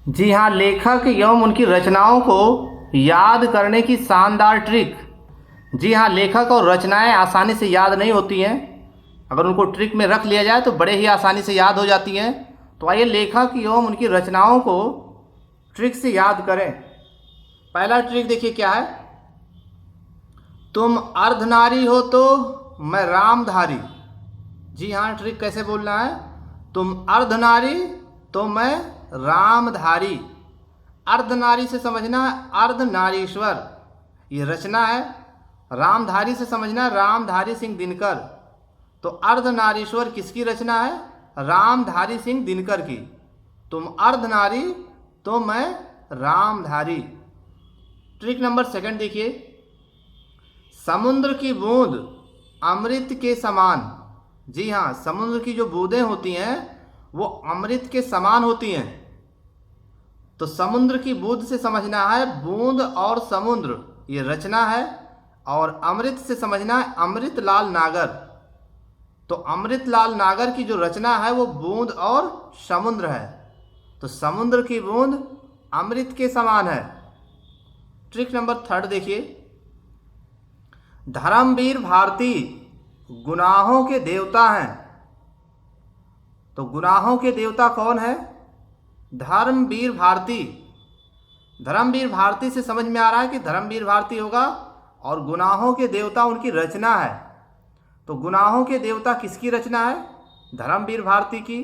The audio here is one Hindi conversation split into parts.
जी हाँ, लेखक एवं उनकी रचनाओं को याद करने की शानदार ट्रिक। जी हाँ, लेखक और रचनाएं आसानी से याद नहीं होती हैं। अगर उनको ट्रिक में रख लिया जाए तो बड़े ही आसानी से याद हो जाती हैं। तो आइए लेखक एवं उनकी रचनाओं को ट्रिक से याद करें। पहला ट्रिक देखिए क्या है। तुम अर्धनारी हो तो मैं रामधारी। जी हाँ, ट्रिक कैसे बोलना है। तुम अर्धनारी तो मैं रामधारी। अर्धनारी से समझना है अर्धनारीश्वर, ये रचना है। रामधारी से समझना है रामधारी सिंह दिनकर। तो अर्धनारीश्वर किसकी रचना है? रामधारी सिंह दिनकर की। तुम अर्धनारी तो मैं रामधारी। ट्रिक नंबर सेकंड देखिए। समुद्र की बूंद अमृत के समान। जी हाँ, समुद्र की जो बूंदें होती हैं वो अमृत के समान होती हैं। तो समुद्र की बूंद से समझना है बूंद और समुद्र, ये रचना है। और अमृत से समझना है अमृतलाल नागर। तो अमृतलाल नागर की जो रचना है वो बूंद और समुद्र है। तो समुद्र की बूंद अमृत के समान है। ट्रिक नंबर थर्ड देखिए। धर्मवीर भारती गुनाहों के देवता हैं। तो गुनाहों के देवता कौन है? धर्मवीर भारती। धर्मवीर भारती से समझ में आ रहा है कि धर्मवीर भारती होगा और गुनाहों के देवता उनकी रचना है। तो गुनाहों के देवता किसकी रचना है? धर्मवीर भारती की।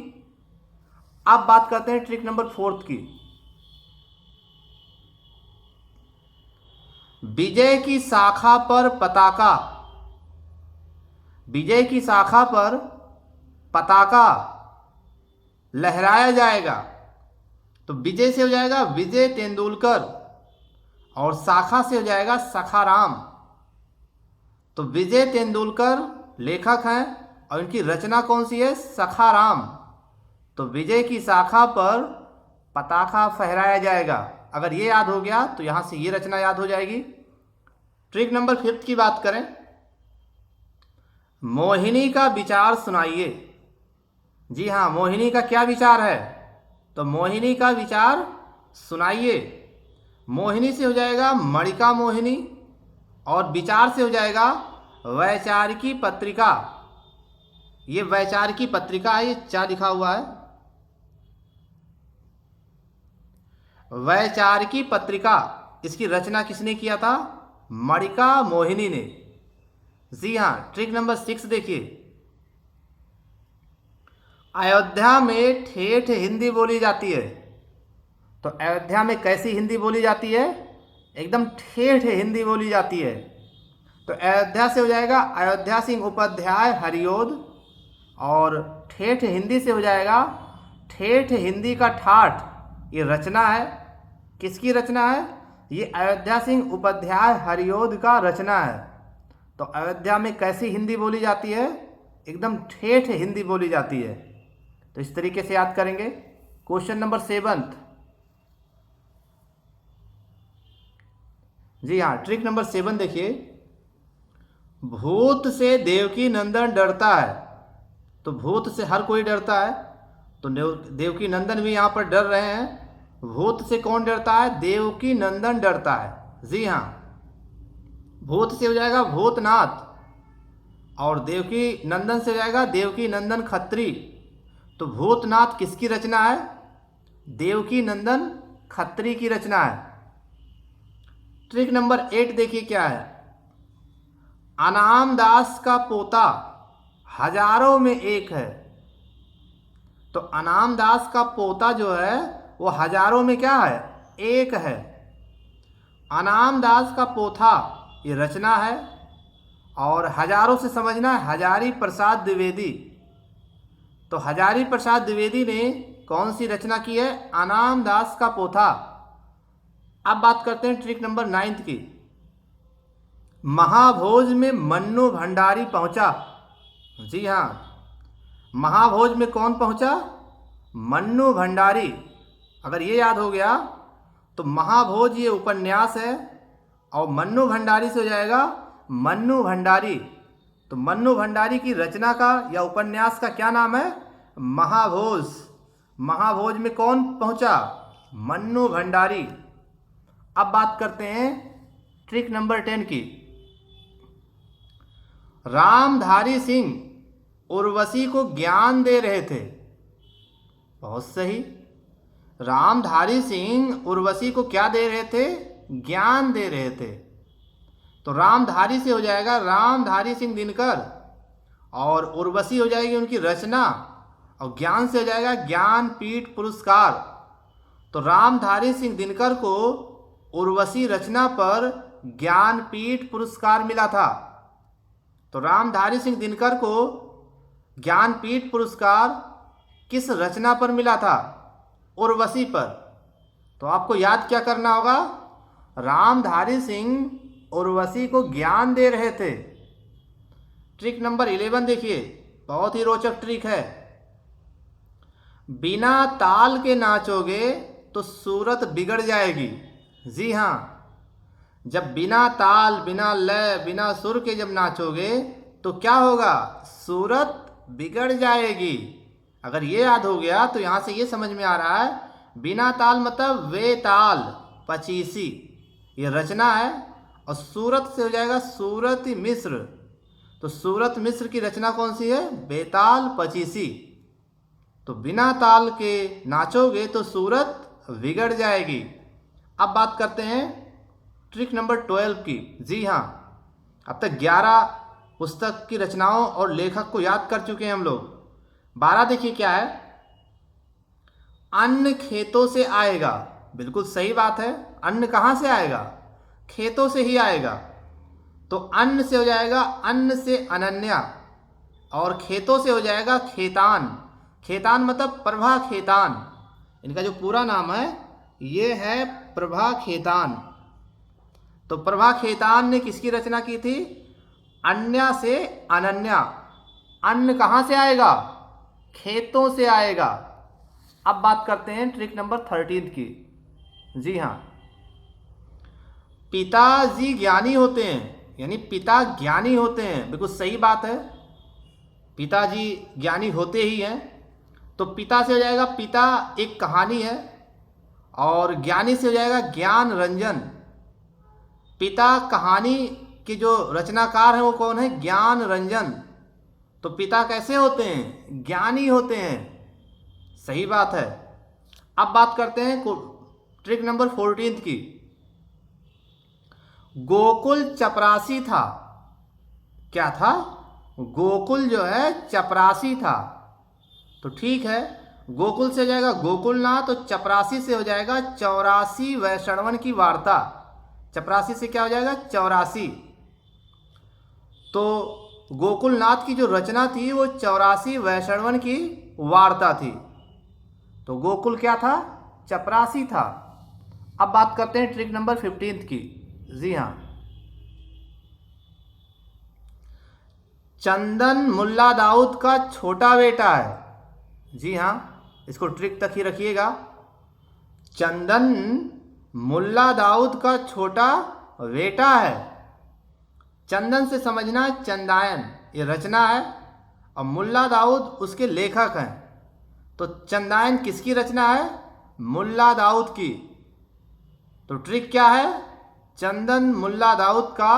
अब बात करते हैं ट्रिक नंबर फोर्थ की। विजय की शाखा पर पताका। विजय की शाखा पर पताका लहराया जाएगा। तो विजय से हो जाएगा विजय तेंदुलकर और शाखा से हो जाएगा सखाराम। तो विजय तेंदुलकर लेखक हैं और इनकी रचना कौन सी है? सखाराम। तो विजय की शाखा पर पताका फहराया जाएगा। अगर ये याद हो गया तो यहाँ से ये रचना याद हो जाएगी। ट्रिक नंबर फिफ्थ की बात करें। मोहिनी का विचार सुनाइए। जी हाँ, मोहिनी का क्या विचार है? तो मोहिनी का विचार सुनाइए। मोहिनी से हो जाएगा मणिका मोहिनी और विचार से हो जाएगा वैचारिकी पत्रिका। ये वैचारिकी पत्रिका है, ये क्या लिखा हुआ है? वैचारिकी पत्रिका। इसकी रचना किसने किया था? मणिका मोहिनी ने। जी हाँ, ट्रिक नंबर 6 देखिए। अयोध्या में ठेठ हिंदी बोली जाती है। तो अयोध्या में कैसी हिंदी बोली जाती है? एकदम ठेठ हिंदी बोली जाती है। तो अयोध्या से हो जाएगा अयोध्या सिंह उपाध्याय हरिओद और ठेठ हिंदी से हो जाएगा ठेठ हिंदी का ठाठ। ये रचना है। किसकी रचना है? ये अयोध्या सिंह उपाध्याय हरिओद का रचना है। तो अयोध्या में कैसी हिंदी बोली जाती है? एकदम ठेठ हिंदी बोली जाती है। तो इस तरीके से याद करेंगे। Question number 7। जी हाँ, ट्रिक नंबर 7 देखिए। भूत से देवकी नंदन डरता है। तो भूत से हर कोई डरता है। तो देवकी नंदन भी यहाँ पर डर रहे हैं। भूत से कौन डरता है? देवकी नंदन डरता है। जी हाँ, भूत से हो जाएगा भूतनाथ और देवकी नंदन से हो जाएगा देवकी नंदन खत्री। तो भूतनाथ किसकी रचना है? देवकी नंदन खत्री की रचना है। ट्रिक नंबर 8 देखिए क्या है। अनाम दास का पोता हजारों में एक है। तो अनाम दास का पोता जो है वो हजारों में क्या है? एक है। अनाम दास का पोथा ये रचना है और हजारों से समझना है हजारी प्रसाद द्विवेदी। तो हजारी प्रसाद द्विवेदी ने कौन सी रचना की है? अनाम दास का पोथा। अब बात करते हैं ट्रिक नंबर 9 की। महाभोज में मन्नू भंडारी पहुंचा। जी हाँ, महाभोज में कौन पहुंचा? मन्नू भंडारी। अगर ये याद हो गया तो महाभोज ये उपन्यास है और मन्नू भंडारी से हो जाएगा मन्नू भंडारी। तो मन्नू भंडारी की रचना का या उपन्यास का क्या नाम है? महाभोज। महाभोज में कौन पहुंचा? मन्नू भंडारी। अब बात करते हैं ट्रिक नंबर 10 की। रामधारी सिंह उर्वशी को ज्ञान दे रहे थे। बहुत सही। रामधारी सिंह उर्वशी को क्या दे रहे थे? ज्ञान दे रहे थे। तो रामधारी से हो जाएगा रामधारी सिंह दिनकर, और उर्वशी हो जाएगी उनकी रचना, और ज्ञान से हो जाएगा ज्ञानपीठ पुरस्कार। तो रामधारी सिंह दिनकर को उर्वशी रचना पर ज्ञानपीठ पुरस्कार मिला था। तो रामधारी सिंह दिनकर को ज्ञानपीठ पुरस्कार किस रचना पर मिला था? उर्वशी पर। तो आपको याद क्या करना होगा? रामधारी सिंह उर्वशी को ज्ञान दे रहे थे। ट्रिक नंबर 11 देखिए, बहुत ही रोचक ट्रिक है। बिना ताल के नाचोगे तो सूरत बिगड़ जाएगी। जी हाँ, जब बिना ताल, बिना लय, बिना सुर के जब नाचोगे तो क्या होगा? सूरत बिगड़ जाएगी। अगर ये याद हो गया तो यहाँ से ये समझ में आ रहा है, बिना ताल मतलब वेताल, पचीसी, ये रचना है, और सूरत से हो जाएगा सूरत मिश्र। तो सूरत मिश्र की रचना कौन सी है? बेताल पचीसी। तो बिना ताल के नाचोगे तो सूरत बिगड़ जाएगी। अब बात करते हैं ट्रिक नंबर 12 की। जी हाँ, अब तक 11 पुस्तक की रचनाओं और लेखक को याद कर चुके हैं हम लोग। 12 देखिए क्या है। अन्न खेतों से आएगा। बिल्कुल सही बात है। अन्न कहाँ से आएगा? खेतों से ही आएगा। तो अन्न से हो जाएगा अन्न से अनन्या, और खेतों से हो जाएगा खेतान। खेतान मतलब प्रभा खेतान। इनका जो पूरा नाम है ये है प्रभा खेतान। तो प्रभा खेतान ने किसकी रचना की थी? अन्या से अनन्या। अन्न कहाँ से आएगा? खेतों से आएगा। अब बात करते हैं ट्रिक नंबर 13 की। जी हाँ, पिताजी ज्ञानी होते हैं, यानी पिता ज्ञानी होते हैं। बिल्कुल सही बात है, पिताजी ज्ञानी होते ही हैं। तो पिता से हो जाएगा पिता एक कहानी है, और ज्ञानी से हो जाएगा ज्ञान रंजन। पिता कहानी के जो रचनाकार हैं वो कौन है? ज्ञान रंजन। तो पिता कैसे होते हैं? ज्ञानी होते हैं। सही बात है। अब बात करते हैं ट्रिक नंबर 14 की। गोकुल चपरासी था। क्या था? गोकुल जो है चपरासी था। तो ठीक है, गोकुल से हो जाएगा गोकुलनाथ, तो चपरासी से हो जाएगा 84 वैष्णवन की वार्ता। चपरासी से क्या हो जाएगा? 84। तो गोकुलनाथ की जो रचना थी वो 84 वैष्णवन की वार्ता थी। तो गोकुल क्या था? चपरासी था। अब बात करते हैं ट्रिक नंबर 15 की। जी हाँ, चंदन मुल्ला दाऊद का छोटा बेटा है। जी हाँ, इसको ट्रिक तक ही रखिएगा। चंदन मुल्ला दाऊद का छोटा बेटा है। चंदन से समझना चंदायन, ये रचना है, और मुल्ला दाऊद उसके लेखक हैं। तो चंदायन किसकी रचना है? मुल्ला दाऊद की। तो ट्रिक क्या है? चंदन मुल्ला दाऊद का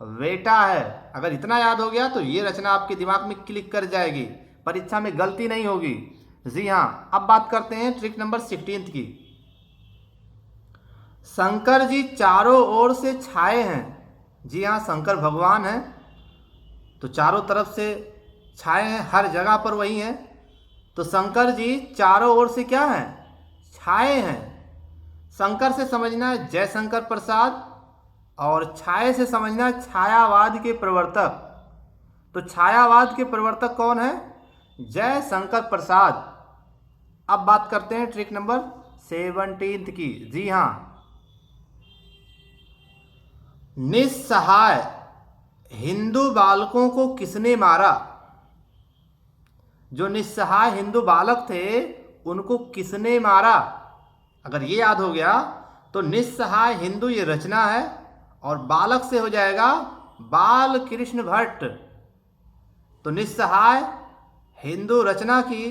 बेटा है। अगर इतना याद हो गया तो ये रचना आपके दिमाग में क्लिक कर जाएगी, परीक्षा में गलती नहीं होगी। जी हाँ, अब बात करते हैं ट्रिक नंबर 16 की। शंकर जी चारों ओर से छाए हैं। जी हाँ, शंकर भगवान हैं, तो चारों तरफ से छाए हैं, हर जगह पर वही हैं। तो शंकर जी चारों ओर से क्या हैं? छाए हैं। शंकर से समझना है जयशंकर प्रसाद, और छाए से समझना है छायावाद के प्रवर्तक। तो छायावाद के प्रवर्तक कौन है? जयशंकर प्रसाद। अब बात करते हैं ट्रिक नंबर 17 की। जी हाँ, निस्सहाय हिंदू बालकों को किसने मारा? जो निस्सहाय हिंदू बालक थे उनको किसने मारा? अगर ये याद हो गया तो निस्सहाय हिंदू ये रचना है, और बालक से हो जाएगा बाल कृष्ण भट्ट। तो निस्सहाय हिंदू रचना की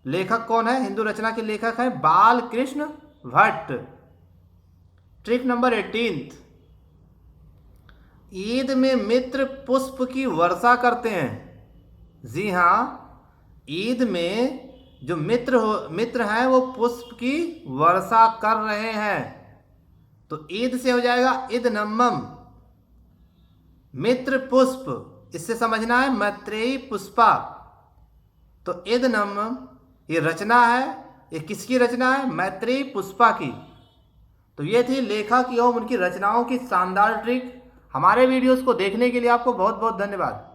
लेखक कौन है? हिंदू रचना के लेखक है बाल कृष्ण भट्ट। ट्रिक नंबर 18, ईद में मित्र पुष्प की वर्षा करते हैं। जी हाँ, ईद में जो मित्र हैं वो पुष्प की वर्षा कर रहे हैं। तो ईद से हो जाएगा इद नम्मम, मित्र पुष्प, इससे समझना है मैत्रेयी पुष्पा। तो इद नम्मम ये रचना है, ये किसकी रचना है? मैत्रेयी पुष्पा की। तो ये थी लेखक एवं उनकी रचनाओं की शानदार ट्रिक। हमारे वीडियोस को देखने के लिए आपको बहुत बहुत धन्यवाद।